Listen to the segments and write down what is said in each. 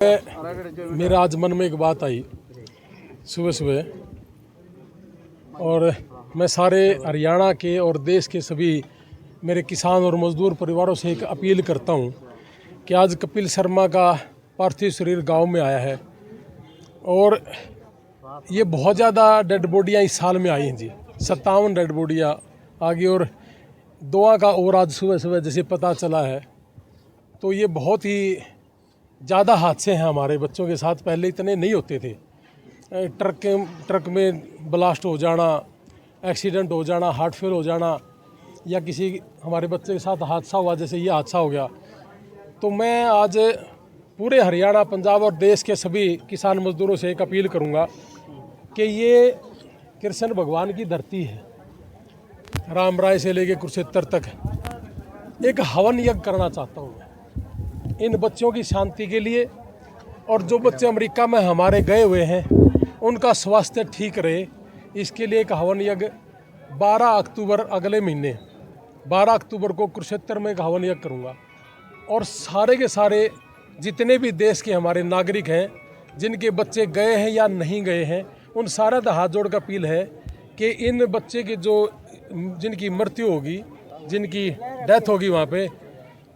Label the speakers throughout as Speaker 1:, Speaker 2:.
Speaker 1: मेरे आज मन में एक बात आई सुबह सुबह, और मैं सारे हरियाणा के और देश के सभी मेरे किसान और मजदूर परिवारों से एक अपील करता हूं कि आज कपिल शर्मा का पार्थिव शरीर गांव में आया है और ये बहुत ज़्यादा डेड बॉडियाँ इस साल में आई हैं जी। 57 डेड बॉडियाँ आ गई और दुआ का और आज सुबह सुबह जैसे पता चला है तो ये बहुत ही ज़्यादा हादसे हैं हमारे बच्चों के साथ। पहले इतने नहीं होते थे। ट्रक में ब्लास्ट हो जाना, एक्सीडेंट हो जाना, हार्ट फेल हो जाना, या किसी हमारे बच्चे के साथ हादसा हुआ जैसे ये हादसा हो गया। तो मैं आज पूरे हरियाणा, पंजाब और देश के सभी किसान मजदूरों से एक अपील करूंगा कि ये कृष्ण भगवान की धरती है। राम राय से लेके कुरुक्षेत्र तक एक हवन यज्ञ करना चाहता हूँ इन बच्चों की शांति के लिए, और जो बच्चे अमेरिका में हमारे गए हुए हैं उनका स्वास्थ्य ठीक रहे, इसके लिए एक हवन यज्ञ 12 अक्टूबर अगले महीने 12 अक्टूबर को कुरुक्षेत्र में एक हवन यज्ञ करूँगा। और सारे के सारे जितने भी देश के हमारे नागरिक हैं जिनके बच्चे गए हैं या नहीं गए हैं, उन सारा का हाथ जोड़ कर अपील है कि इन बच्चे की जिनकी मृत्यु होगी, जिनकी डेथ होगी वहाँ पे,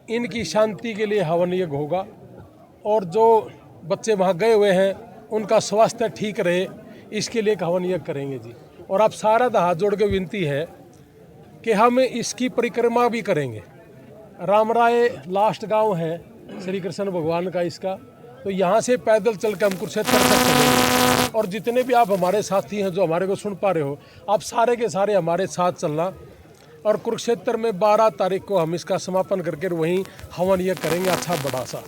Speaker 1: इनकी शांति के लिए हवन यज्ञ होगा। और जो बच्चे वहाँ गए हुए हैं उनका स्वास्थ्य ठीक रहे, इसके लिए एक हवन यज्ञ करेंगे जी। और आप सारा का हाथ जोड़ के विनती है कि हम इसकी परिक्रमा भी करेंगे। राम राय लास्ट गांव है श्री कृष्ण भगवान का इसका, तो यहाँ से पैदल चल के हम कुरुक्षेत्र तक चलेंगे। और जितने भी आप हमारे साथी हैं जो हमारे को सुन पा रहे हो, आप सारे के सारे हमारे साथ चलना। और कुरुक्षेत्र में 12 तारीख को हम इसका समापन करके वहीं हवन यज्ञ करेंगे अच्छा बड़ा सा।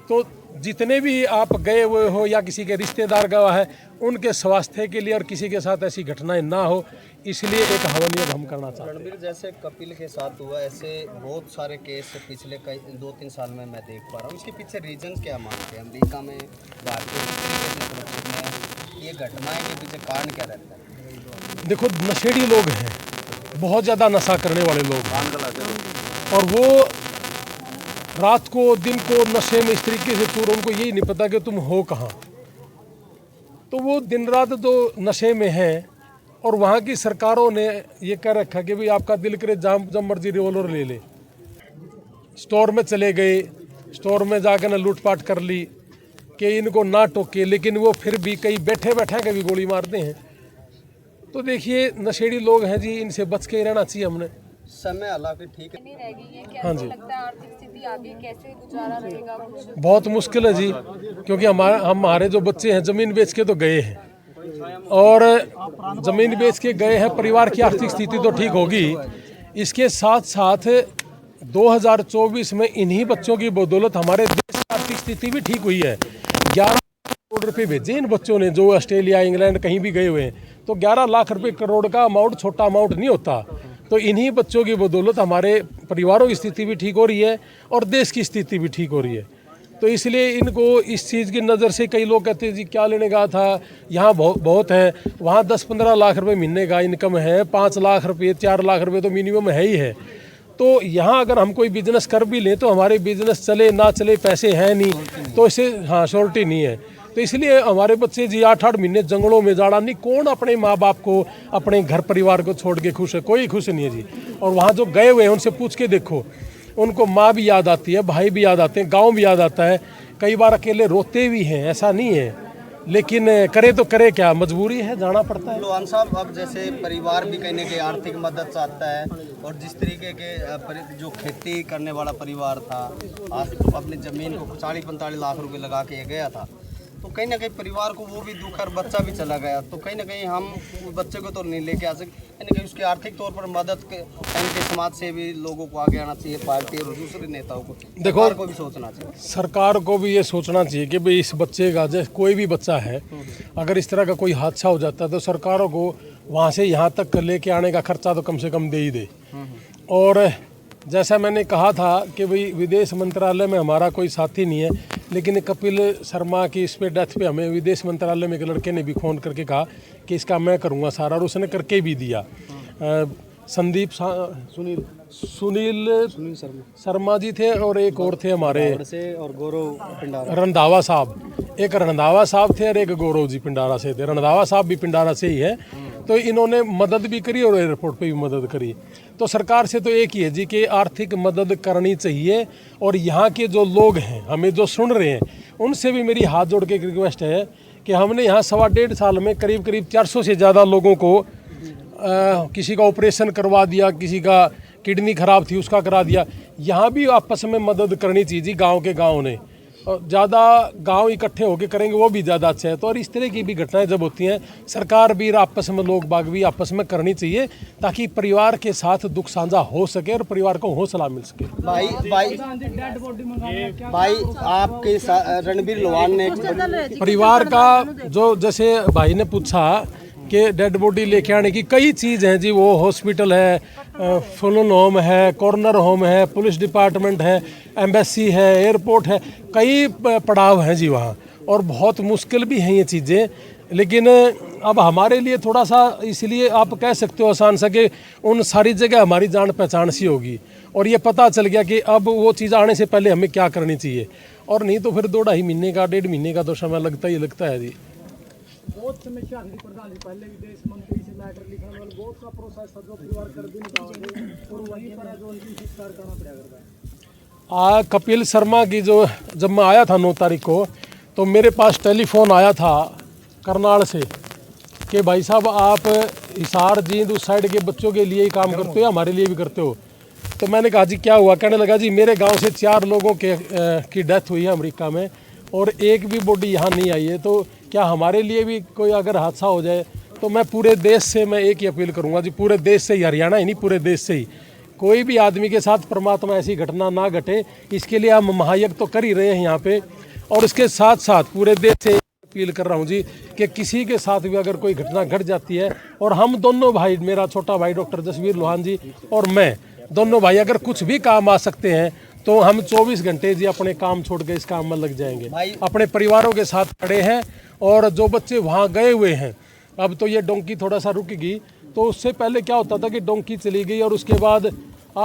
Speaker 1: तो जितने भी आप गए हुए हो या किसी के रिश्तेदार गए हैं, उनके स्वास्थ्य के लिए और किसी के साथ ऐसी घटनाएं ना हो, इसलिए एक हवन यज्ञ हम करना चाहते हैं।
Speaker 2: रणबीर, जैसे कपिल के साथ हुआ, ऐसे बहुत सारे केस पिछले कई 2-3 साल में मैं देख पा रहा हूँ। इसके पीछे रीजन क्या मानते हैं? अमेरिका में, भारतीय में ये घटनाएं के पीछे कारण क्या रहता है?
Speaker 1: देखो, नशेड़ी लोग हैं, बहुत ज़्यादा नशा करने वाले लोग, और वो रात को दिन को नशे में इस तरीके से चूर, उनको यही नहीं पता कि तुम हो कहाँ। तो वो दिन रात तो नशे में हैं। और वहाँ की सरकारों ने ये कह रखा कि भाई आपका दिल करे जब मर्जी रिवॉल्वर ले ले। स्टोर में चले गए, स्टोर में जाकर ना लूटपाट कर ली कि इनको ना टोके, लेकिन वो फिर भी कई बैठे बैठे के भी गोली मारते हैं। तो देखिए, नशेड़ी लोग हैं जी, इनसे बच के रहना चाहिए हमने।
Speaker 2: समय हालांकि ठीक
Speaker 3: नहीं रहेगी ये,
Speaker 1: हाँ जी।
Speaker 3: लगता है आर्थिक स्थिति आगे कैसे गुजारा रहेगा?
Speaker 1: बहुत मुश्किल है जी, क्योंकि हमारे जो बच्चे हैं ज़मीन बेच के तो गए हैं, और ज़मीन बेच के गए हैं। परिवार की आर्थिक स्थिति तो ठीक होगी, इसके साथ साथ 2024 में इन्हीं बच्चों की बदौलत हमारे देश की आर्थिक स्थिति भी ठीक हुई है। 11 करोड़ रुपये भेजे इन बच्चों ने, जो ऑस्ट्रेलिया, इंग्लैंड कहीं भी गए हुए हैं। तो 11 लाख रुपए करोड़ का अमाउंट छोटा अमाउंट नहीं होता। तो इन्हीं बच्चों की बदौलत हमारे परिवारों की स्थिति भी ठीक हो रही है और देश की स्थिति भी ठीक हो रही है। तो इसलिए इनको इस चीज़ की नज़र से, कई लोग कहते हैं जी क्या लेने का था, यहाँ बहुत है, वहाँ 10-15 लाख रुपए महीने का इनकम है, 5 लाख रुपये 4 लाख रुपये तो मिनिमम है ही है। तो यहाँ अगर हम कोई बिजनेस कर भी लें तो हमारे बिजनेस चले ना चले, पैसे हैं नहीं, तो इसे श्योरिटी नहीं है। तो इसलिए हमारे बच्चे जी 8-8 महीने जंगलों में जाना नहीं। कौन अपने माँ बाप को, अपने घर परिवार को छोड़ के खुश है? कोई खुश नहीं है जी। और वहाँ जो गए हुए हैं उनसे पूछ के देखो, उनको माँ भी याद आती है, भाई भी याद आते हैं, गांव भी याद आता है। कई बार अकेले रोते भी हैं, ऐसा नहीं है, लेकिन करे तो करे क्या, मजबूरी है, जाना पड़ता है।
Speaker 2: लोहान साहब, अब जैसे परिवार भी कहीं ना कहीं आर्थिक मदद चाहता है, और जिस तरीके के जो खेती करने वाला परिवार था, आज तो अपनी ज़मीन को 40-45 लाख रुपए लगा के गया था, तो कहीं ना कहीं परिवार को वो भी दुख, और बच्चा भी चला गया। तो कहीं ना कहीं हम उस बच्चे को तो नहीं लेके आ सकते, कहीं ना कहीं उसके आर्थिक तौर पर मदद के समाज से भी लोगों को आगे आना चाहिए, पार्टी और दूसरे नेताओं को, सरकार को भी सोचना चाहिए।
Speaker 1: सरकार को भी ये सोचना चाहिए कि भाई इस बच्चे का, जैसे कोई भी बच्चा है, अगर इस तरह का कोई हादसा हो जाता है तो सरकारों को वहाँ से यहाँ तक लेके आने का खर्चा तो कम से कम दे ही दे। और जैसा मैंने कहा था कि भाई विदेश मंत्रालय में हमारा कोई साथी नहीं है, लेकिन कपिल शर्मा की इस पे डेथ पे हमें विदेश मंत्रालय में एक लड़के ने भी फ़ोन करके कहा कि इसका मैं करूँगा सारा, और उसने करके भी दिया। संदीप सुनील शर्मा जी थे और एक और थे हमारे
Speaker 2: और गौरव पिंडारा
Speaker 1: रंधावा साहब। एक रंधावा साहब थे और एक गौरव जी पिंडारा से थे। रंधावा साहब भी पिंडारा से ही है। तो इन्होंने मदद भी करी और एयरपोर्ट पे भी मदद करी। तो सरकार से तो एक ही है जी कि आर्थिक मदद करनी चाहिए। और यहाँ के जो लोग हैं, हमें जो सुन रहे हैं, उनसे भी मेरी हाथ जोड़ के एक रिक्वेस्ट है कि हमने यहाँ 1.5 साल में करीब 400 से ज़्यादा लोगों को किसी का ऑपरेशन करवा दिया, किसी का किडनी खराब थी उसका करा दिया। यहाँ भी आपस में मदद करनी चाहिए जी, गांव के गांव ने। और ज़्यादा गांव इकट्ठे होकर करेंगे वो भी ज़्यादा अच्छा है। तो और इस तरह की भी घटनाएं जब होती हैं, सरकार भी आपस में, लोग बाग भी आपस में करनी चाहिए, ताकि परिवार के साथ दुख साझा हो सके और परिवार को हौसला मिल सके।
Speaker 2: भाई आपके रणबीर लोहान ने
Speaker 1: परिवार का जो, जैसे भाई ने पूछा कि डेड बॉडी लेके आने की कई चीज़ हैं जी। वो हॉस्पिटल है, फुलन होम है, कॉर्नर होम है, पुलिस डिपार्टमेंट है, एम्बेसी है, एयरपोर्ट है, कई पड़ाव हैं जी वहाँ। और बहुत मुश्किल भी हैं ये चीज़ें। लेकिन अब हमारे लिए थोड़ा सा, इसलिए आप कह सकते हो आसान सा कि उन सारी जगह हमारी जान पहचान सी होगी और ये पता चल गया कि अब वो चीज़ आने से पहले हमें क्या करनी चाहिए। और नहीं तो फिर 2-2.5 महीने का, 1.5 महीने का तो समय लगता है जी।
Speaker 4: बहुत समस्या हंडी प्रधान पहले विदेश मंत्री से लेटर लिखने वाले बहुत का प्रोसेस था जो परिवार कर भी नहीं पाओगे और वहीं पर है जो उनकी शिकार करना पड़ा करता है।
Speaker 1: कपिल शर्मा की जो, जब मैं आया था 9 तारीख को, तो मेरे पास टेलीफोन आया था करनाल से कि भाई साहब आप हिसार जींद उस साइड के बच्चों के लिए ही काम करते हो, हमारे लिए भी करते हो। तो मैंने कहा जी क्या हुआ? कहने लगा जी मेरे गांव से 4 लोगों की डेथ हुई है अमेरिका में और एक भी बॉडी यहाँ नहीं आई है। तो क्या हमारे लिए भी कोई अगर हादसा हो जाए तो मैं पूरे देश से मैं एक ही अपील करूँगा जी, पूरे देश से ही, हरियाणा ही नहीं पूरे देश से ही, कोई भी आदमी के साथ परमात्मा ऐसी घटना ना घटे, इसके लिए हम महायज्ञ तो कर ही रहे हैं यहाँ पे। और इसके साथ साथ पूरे देश से अपील कर रहा हूँ जी कि किसी के साथ भी अगर कोई घटना घट जाती है, और हम दोनों भाई, मेरा छोटा भाई डॉक्टर जसवीर लोहान जी और मैं, दोनों भाई अगर कुछ भी काम आ सकते हैं तो हम 24 घंटे जी अपने काम छोड़ के इस काम में लग जाएंगे। अपने परिवारों के साथ खड़े हैं। और जो बच्चे वहाँ गए हुए हैं, अब तो ये डोंकी थोड़ा सा रुकेगी, तो उससे पहले क्या होता था कि डोंकी चली गई और उसके बाद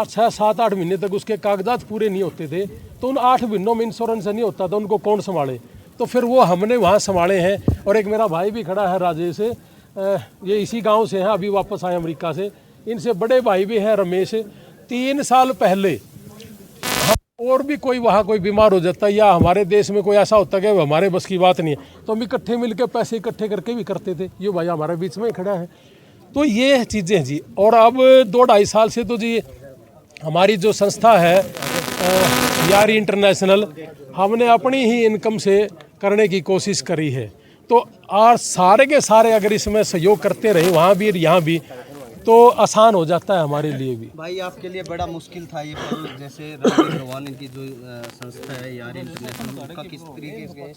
Speaker 1: 6-7-8 महीने तक उसके कागजात पूरे नहीं होते थे, तो उन 8 महीनों में इंश्योरेंस नहीं होता था, उनको कौन संभाले? तो फिर वो हमने वहाँ संभाले हैं। और एक मेरा भाई भी खड़ा है राजेश, ये इसी गाँव से हैं, अभी वापस आए अमेरिका से। इनसे बड़े भाई भी हैं रमेश। 3 साल पहले और भी कोई वहाँ कोई बीमार हो जाता है या हमारे देश में कोई ऐसा होता है कि हमारे बस की बात नहीं है, तो हम इकट्ठे मिलकर पैसे इकट्ठे करके भी करते थे। ये भाई हमारे बीच में खड़ा है। तो ये चीज़ें जी। और अब 2-2.5 साल से तो जी हमारी जो संस्था है यारी इंटरनेशनल, हमने अपनी ही इनकम से करने की कोशिश करी है। तो और सारे के सारे अगर इसमें सहयोग करते रहे, वहाँ भी और यहाँ भी, तो आसान हो जाता है हमारे लिए भी।
Speaker 2: भाई आपके लिए बड़ा मुश्किल था ये, जैसे रणबीर लोहान की जो संस्था है यारी इंटरनेशनल, उसका किस तरीके से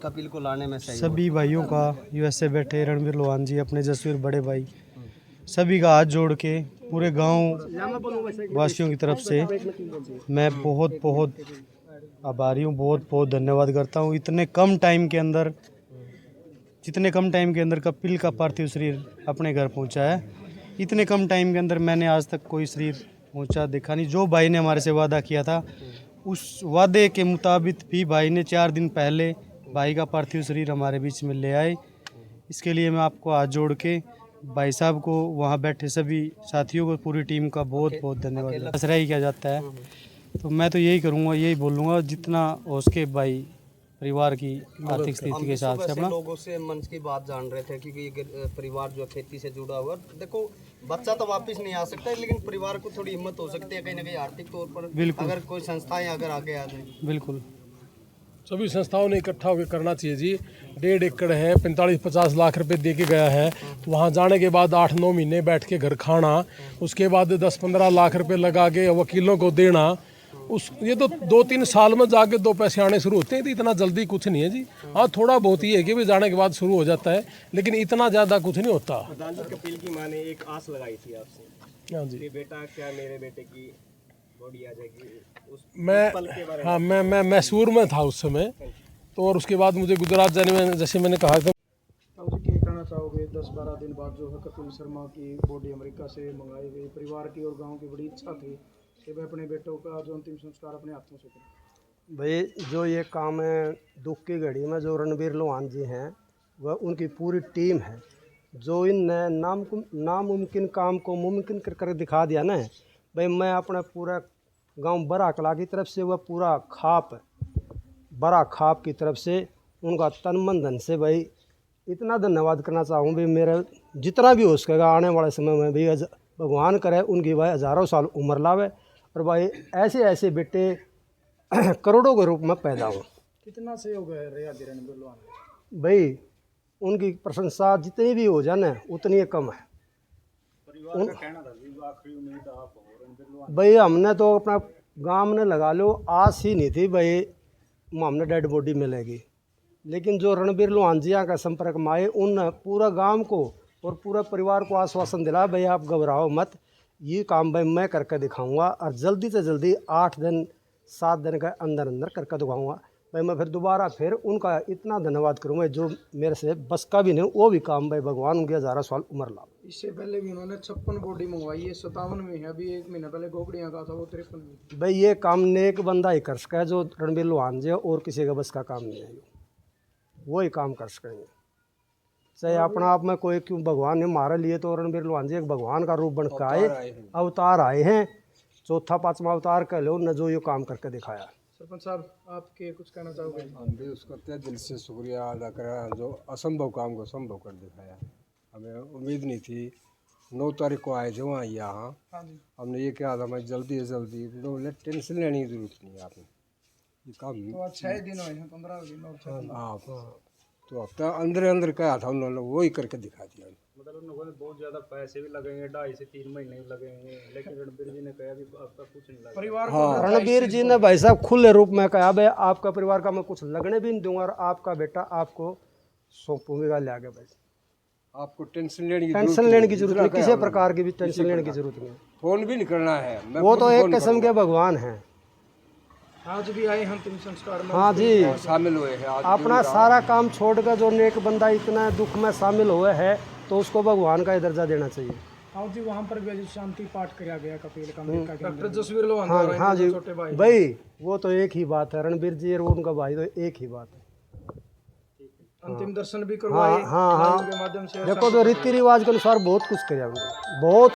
Speaker 2: कपिल को लाने में सही?
Speaker 5: सभी भाइयों का, यूएसए बैठे रणबीर लोहान जी, अपने जसवीर बड़े भाई, सभी का हाथ जोड़ के पूरे गांव वासियों की तरफ से मैं बहुत बहुत आभारी हूँ, बहुत बहुत धन्यवाद करता हूँ। इतने कम टाइम के अंदर, जितने कम टाइम के अंदर कपिल का पार्थिव शरीर अपने घर पहुँचा है, इतने कम टाइम के अंदर मैंने आज तक कोई शरीर पहुँचा देखा नहीं। जो भाई ने हमारे से वादा किया था, उस वादे के मुताबिक भी भाई ने 4 दिन पहले भाई का पार्थिव शरीर हमारे बीच में ले आए। इसके लिए मैं आपको हाथ जोड़ के भाई साहब को, वहाँ बैठे सभी साथियों को, पूरी टीम का बहुत बहुत धन्यवाद। दसरा ही किया जाता है, तो मैं तो यही करूँगा, यही बोलूँगा, जितना हो सके भाई परिवार की आर्थिक स्थिति के हिसाब से अपना।
Speaker 2: लोगों से मन की बात जान रहे थे क्योंकि ये परिवार जो खेती से जुड़ा हुआ, देखो बच्चा तो वापस नहीं आ सकता है, लेकिन परिवार को थोड़ी हिम्मत हो सकती है कहीं ना कहीं आर्थिक तौर पर।
Speaker 5: बिल्कुल।
Speaker 2: अगर कोई संस्थाएं अगर आगे आ जाए,
Speaker 5: बिल्कुल
Speaker 1: सभी संस्थाओं ने इकट्ठा होकर करना चाहिए जी। 1.5 एकड़ है, 45-50 लाख रुपए दे के गया है। वहाँ जाने के बाद 8-9 महीने बैठ के घर खाना, उसके बाद 10-15 लाख रुपए लगा के वकीलों को देना, ये तो 2-3 साल में जाके 2 पैसे आने शुरू होते हैं। तो इतना जल्दी कुछ नहीं है जी। हाँ थोड़ा बहुत ही है कि भी जाने के बाद शुरू हो जाता है, लेकिन इतना ज़्यादा कुछ नहीं होता।
Speaker 4: प्रधान जी, कपिल की माँ ने एक आस लगाई थी आपसे,
Speaker 1: हाँ जी।
Speaker 4: कि बेटा क्या मेरे बेटे की बॉडी आ जाएगी, उस
Speaker 1: मैं
Speaker 4: पल के बारे में?
Speaker 1: हाँ मैं मैसूर में था उस समय, तो और उसके बाद मुझे गुजरात जाने में, जैसे मैंने कहा था,
Speaker 4: चाहोगे 10-12 दिन बाद जो है कपिल शर्मा की बॉडी अमेरिका से मंगाई गई, परिवार की और गांव की बड़ी इच्छा थी कि वे अपने बेटों का जो अंतिम संस्कार अपने हाथों से करें।
Speaker 5: भाई जो ये काम है दुख की घड़ी में जो रणबीर लोहान जी हैं वह उनकी पूरी टीम है जो इन नामुमकिन काम को मुमकिन कर दिखा दिया ना। भाई मैं अपना पूरा गांव बड़ा कला की तरफ से वह पूरा बड़ा खाप की तरफ से उनका तन मन धन से भाई इतना धन्यवाद करना चाहूँ भाई। मेरा जितना भी हो सकेगा आने वाले समय में भी भगवान करे उनकी भाई हज़ारों साल उम्र लावे और भाई ऐसे ऐसे बेटे करोड़ों के रूप में पैदा हो।
Speaker 4: कितना सहयोग है रहा रणबीर लोहान का?
Speaker 5: भाई उनकी प्रशंसा जितनी भी हो जाए ना उतनी कम है। भाई हमने तो अपना गांव में लगा लो आस ही नहीं थी भाई हमने डेड बॉडी मिलेगी, लेकिन जो रणबीर लोहान जी का संपर्क में आए उन पूरा गांव को और पूरा परिवार को आश्वासन दिला भाई आप घबराओ मत, ये काम भाई मैं करके दिखाऊंगा और जल्दी से जल्दी 8 दिन 7 दिन के अंदर अंदर करके दिखाऊंगा। भाई मैं फिर दोबारा फिर उनका इतना धन्यवाद करूँगा जो मेरे से बस का भी नहीं वो भी काम भाई भगवान उनके हज़ारों साल उम्र लाओ।
Speaker 4: इससे पहले भी उन्होंने 56 बॉडी मंगवाई है, 57 में है, अभी 1 महीना पहले गोगड़ियाँ का था वो 53 में।
Speaker 5: भाई ये काम नेक बंदा ही कर सका है जो रणबीर लोहान जी है और किसी का बस का काम नहीं है, वो ही काम कर सकेंगे। चाहे अपना आप में कोई क्यों भगवान ने हमारे लिए तो रणबीर लोहान जी एक भगवान का रूप बन के आए अवतार आए हैं, चौथा 5वां अवतार कह लो न जो ये काम करके दिखाया।
Speaker 4: सरपंच साहब आपके कुछ कहना चाहोगे?
Speaker 6: हम भी उसका तहे दिल से शुक्रिया अदा करें जो असंभव काम को संभव कर दिखाया। हमें उम्मीद नहीं थी 9 तारीख को आए थे वहाँ यहाँ
Speaker 4: हाँ जी।
Speaker 6: हमने ये कहा था मैं जल्दी से जल्दी टेंशन लेने की जरूरत नहीं है आपने ये काम
Speaker 4: तो आज 6 दिन हुए हैं, 15 दिन और 6 दिन।
Speaker 6: आप तो हफ्ता अंदर कहा था उन्होंने वही करके दिखा दिया।
Speaker 7: मतलब उन लोगों ने बहुत ज़्यादा पैसे भी लगेंगे, 2.5 से 3 महीने भी लगेंगे, लेकिन रणबीर जी ने कहा भी आपका कुछ नहीं लगेगा।
Speaker 4: परिवार
Speaker 5: हाँ रणबीर जी ने भाई साहब खुले रूप में कहा भाई आपका परिवार का मैं कुछ लगने भी नहीं दूंगा और आपका बेटा आपको सौंपूंगा ले आगे। भाई
Speaker 6: आपको टेंशन लेने की
Speaker 5: जरूरत नहीं, किसी प्रकार की भी टेंशन लेने की जरूरत नहीं।
Speaker 6: फोन भी नहीं करना है, मैं
Speaker 5: वो
Speaker 6: खुद
Speaker 5: तो एक
Speaker 6: फोन
Speaker 5: किस्म के भगवान हैं।
Speaker 4: आज भी आए हम अंतिम संस्कार में।
Speaker 5: हाँ जी
Speaker 6: करूंगा। शामिल हुए हैं आज
Speaker 5: अपना सारा काम छोड़कर जो नेक बंदा इतना दुख में शामिल हुआ है तो उसको भगवान का ही दर्जा देना चाहिए।
Speaker 4: हाँ जी, वहाँ पर भी आज शांति पाठ किया गया कपिल का अमेरिका के डॉक्टर जसवीर लोहान
Speaker 5: हाँ
Speaker 4: द्वारा
Speaker 5: हाँ
Speaker 4: इनके
Speaker 5: जी
Speaker 4: छोटे भाई।
Speaker 5: भाई वो तो एक ही बात है, रणबीर जी और उनका भाई तो एक ही बात है।
Speaker 4: अंतिम दर्शन भी करवाए
Speaker 5: हाँ हाँ
Speaker 4: के माध्यम से।
Speaker 5: देखो तो रीति रिवाज के अनुसार बहुत कुछ किया बहुत